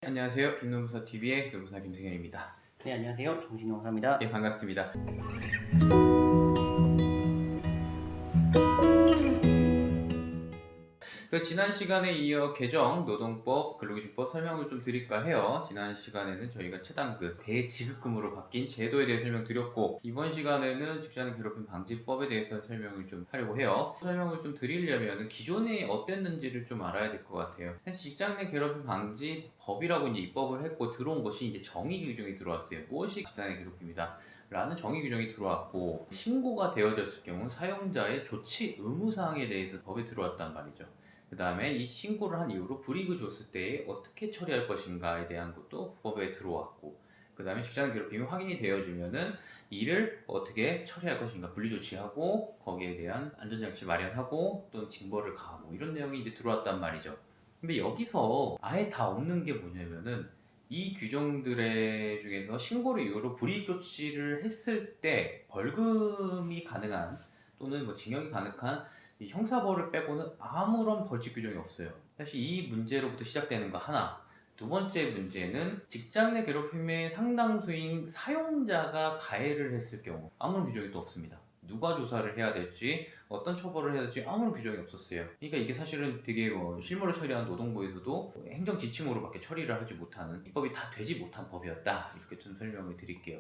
안녕하세요. 김노무사TV의 노무사 김승현입니다. 네, 안녕하세요. 정신농사입니다. 예, 반갑습니다. 지난 시간에 이어 개정 노동법, 근로기준법 설명을 좀 드릴까 해요. 지난 시간에는 저희가 최단급, 대지급금으로 바뀐 제도에 대해 설명드렸고, 이번 시간에는 직장 괴롭힘 방지법에 대해서 설명을 좀 하려고 해요. 설명을 좀 드리려면 기존에 어땠는지를 좀 알아야 될 것 같아요. 사실 직장 내 괴롭힘 방지법이라고 이제 입법을 했고 들어온 것이 이제 정의 규정이 들어왔어요. 무엇이 직장 내 괴롭힘이다 라는 정의 규정이 들어왔고, 신고가 되어졌을 경우 사용자의 조치 의무사항에 대해서 법에 들어왔단 말이죠. 그 다음에 이 신고를 한 이후로 불이익을 줬을 때 어떻게 처리할 것인가에 대한 것도 법에 들어왔고, 그 다음에 직장 괴롭힘이 확인이 되어지면은 이를 어떻게 처리할 것인가 분리조치하고 거기에 대한 안전장치 마련하고 또는 징벌을 가하고 이런 내용이 이제 들어왔단 말이죠. 근데 여기서 아예 다 없는 게 뭐냐면은 이 규정들의 중에서 신고를 이유로 불이익 조치를 했을 때 벌금이 가능한 또는 뭐 징역이 가능한 이 형사벌을 빼고는 아무런 벌칙 규정이 없어요. 사실 이 문제로부터 시작되는 거 하나. 두 번째 문제는 직장 내 괴롭힘의 상당수인 사용자가 가해를 했을 경우 아무런 규정이 또 없습니다. 누가 조사를 해야 될지 어떤 처벌을 해야 될지 아무런 규정이 없었어요. 그러니까 이게 사실은 되게 실무를 처리한 노동부에서도 행정 지침으로밖에 처리를 하지 못하는, 입법이 다 되지 못한 법이었다, 이렇게 좀 설명을 드릴게요.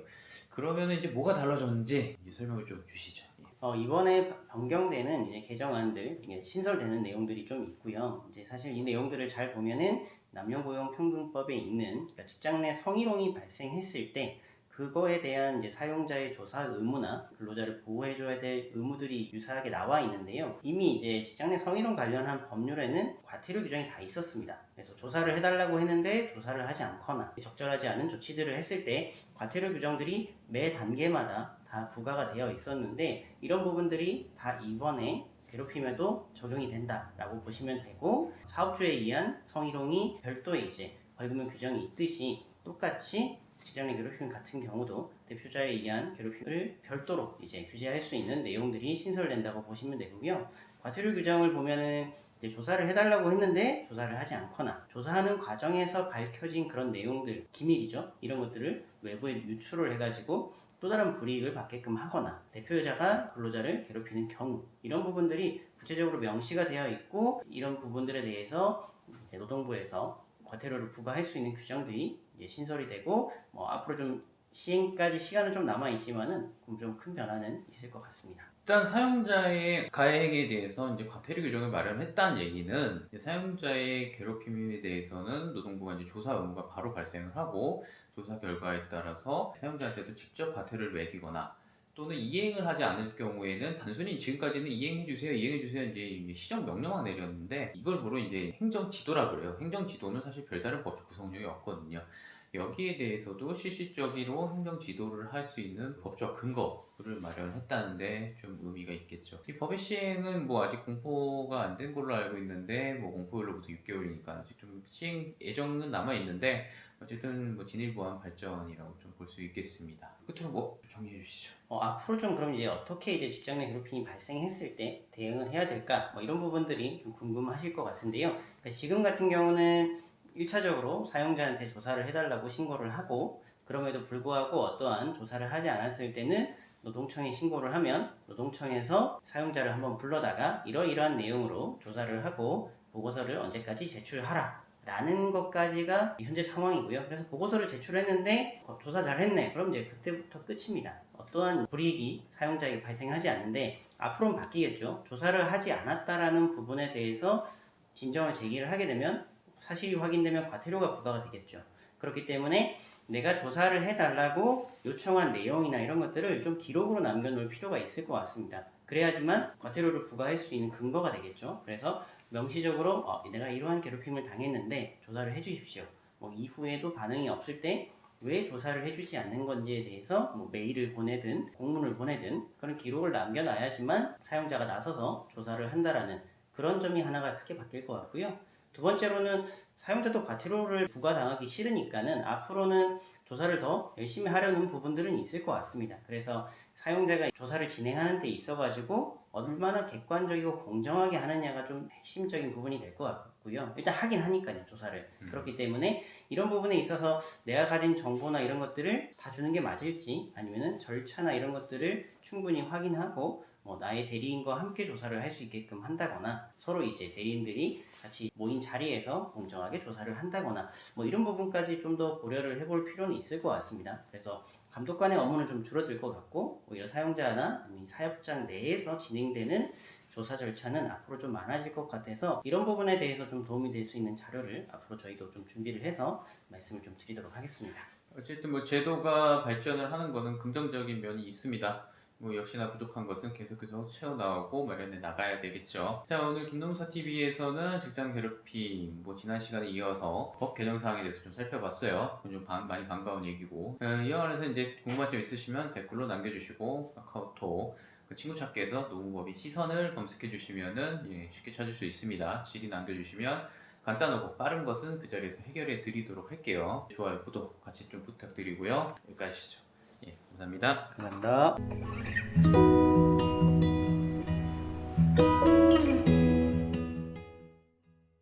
그러면 이제 뭐가 달라졌는지 이제 설명을 좀 주시죠. 이번에 변경되는 이제 개정안들, 신설되는 내용들이 좀 있고요. 이제 사실 이 내용들을 잘 보면은 남녀고용평등법에 있는, 그러니까 직장 내 성희롱이 발생했을 때 그거에 대한 이제 사용자의 조사 의무나 근로자를 보호해줘야 될 의무들이 유사하게 나와 있는데요. 이미 이제 직장 내 성희롱 관련한 법률에는 과태료 규정이 다 있었습니다. 그래서 조사를 해달라고 했는데 조사를 하지 않거나 적절하지 않은 조치들을 했을 때 과태료 규정들이 매 단계마다 다 부과가 되어 있었는데, 이런 부분들이 다 이번에 괴롭힘에도 적용이 된다라고 보시면 되고, 사업주에 의한 성희롱이 별도의 이제 벌금 규정이 있듯이 똑같이 직장 내 괴롭힘 같은 경우도 대표자에 의한 괴롭힘을 별도로 이제 규제할 수 있는 내용들이 신설된다고 보시면 되고요. 과태료 규정을 보면은 이제 조사를 해달라고 했는데 조사를 하지 않거나 조사하는 과정에서 밝혀진 그런 내용들, 기밀이죠. 이런 것들을 외부에 유출을 해가지고 또 다른 불이익을 받게끔 하거나 대표자가 근로자를 괴롭히는 경우, 이런 부분들이 구체적으로 명시가 되어 있고, 이런 부분들에 대해서 이제 노동부에서 과태료를 부과할 수 있는 규정들이 이제 신설이 되고, 앞으로 좀 시행까지 시간은 좀 남아 있지만은 좀 큰 변화는 있을 것 같습니다. 일단 사용자의 가해 행위에 대해서 이제 과태료 규정을 마련했다는 얘기는, 사용자의 괴롭힘에 대해서는 노동부가 이제 조사 의무가 바로 발생을 하고, 조사 결과에 따라서 사용자한테도 직접 과태료를 매기거나 또는 이행을 하지 않을 경우에는 단순히 지금까지는 이행해주세요, 이행해주세요 이제 시정 명령만 내렸는데, 이걸 보러 이제 행정지도라 그래요. 행정지도는 사실 별다른 법적 구성력이 없거든요. 여기에 대해서도 실질적으로 행정지도를 할 수 있는 법적 근거를 마련했다는데 좀 의미가 있겠죠. 이 법의 시행은 뭐 아직 공포가 안 된 걸로 알고 있는데, 뭐 공포일로부터 6개월이니까 아직 좀 시행 예정은 남아 있는데, 어쨌든 뭐 진일보한 발전이라고 좀 볼 수 있겠습니다. 끝으로 뭐 정리해 주시죠. 앞으로 좀 그럼 이제 어떻게 이제 직장 내 괴롭힘이 발생했을 때 대응을 해야 될까? 이런 부분들이 좀 궁금하실 것 같은데요. 그러니까 지금 같은 경우는 1차적으로 사용자한테 조사를 해달라고 신고를 하고, 그럼에도 불구하고 어떠한 조사를 하지 않았을 때는 노동청에 신고를 하면 노동청에서 사용자를 한번 불러다가 이러이러한 내용으로 조사를 하고 보고서를 언제까지 제출하라 라는 것까지가 현재 상황이고요. 그래서 보고서를 제출했는데 조사 잘했네, 그럼 이제 그때부터 끝입니다. 어떠한 불이익이 사용자에게 발생하지 않는데, 앞으로는 바뀌겠죠. 조사를 하지 않았다라는 부분에 대해서 진정을 제기를 하게 되면 사실이 확인되면 과태료가 부과가 되겠죠. 그렇기 때문에 내가 조사를 해달라고 요청한 내용이나 이런 것들을 좀 기록으로 남겨놓을 필요가 있을 것 같습니다. 그래야지만 과태료를 부과할 수 있는 근거가 되겠죠. 그래서 명시적으로 내가 이러한 괴롭힘을 당했는데 조사를 해주십시오. 이후에도 반응이 없을 때 왜 조사를 해주지 않는 건지에 대해서 메일을 보내든 공문을 보내든 그런 기록을 남겨놔야지만 사용자가 나서서 조사를 한다라는 그런 점이 하나가 크게 바뀔 것 같고요. 두 번째로는 사용자도 과태료를 부과당하기 싫으니까는 앞으로는 조사를 더 열심히 하려는 부분들은 있을 것 같습니다. 그래서 사용자가 조사를 진행하는 데 있어가지고 얼마나 객관적이고 공정하게 하느냐가 좀 핵심적인 부분이 될 것 같고요. 일단 하긴 하니까요, 조사를. 그렇기 때문에 이런 부분에 있어서 내가 가진 정보나 이런 것들을 다 주는 게 맞을지, 아니면은 절차나 이런 것들을 충분히 확인하고 나의 대리인과 함께 조사를 할 수 있게끔 한다거나, 서로 이제 대리인들이 같이 모인 자리에서 공정하게 조사를 한다거나, 이런 부분까지 좀 더 고려를 해볼 필요는 있을 것 같습니다. 그래서 감독관의 업무는 좀 줄어들 것 같고, 오히려 사용자나 아니면 사업장 내에서 진행되는 조사 절차는 앞으로 좀 많아질 것 같아서, 이런 부분에 대해서 좀 도움이 될 수 있는 자료를 앞으로 저희도 좀 준비를 해서 말씀을 좀 드리도록 하겠습니다. 어쨌든 제도가 발전을 하는 것은 긍정적인 면이 있습니다. 역시나 부족한 것은 계속해서 채워나오고 마련해 나가야 되겠죠. 자, 오늘 김nom사 TV에서는 직장 괴롭힘 지난 시간에 이어서 법 개정 사항에 대해서 좀 살펴봤어요. 좀 많이 반가운 얘기고, 이와 관해서 이제 궁금한 점 있으시면 댓글로 남겨주시고, 카카오톡 그 친구 찾기에서 노무법인 시선을 검색해 주시면은 쉽게 찾을 수 있습니다. 질의 남겨주시면 간단하고 빠른 것은 그 자리에서 해결해 드리도록 할게요. 좋아요, 구독 같이 좀 부탁드리고요. 여기까지 하시죠. 감사합니다. 감사합니다.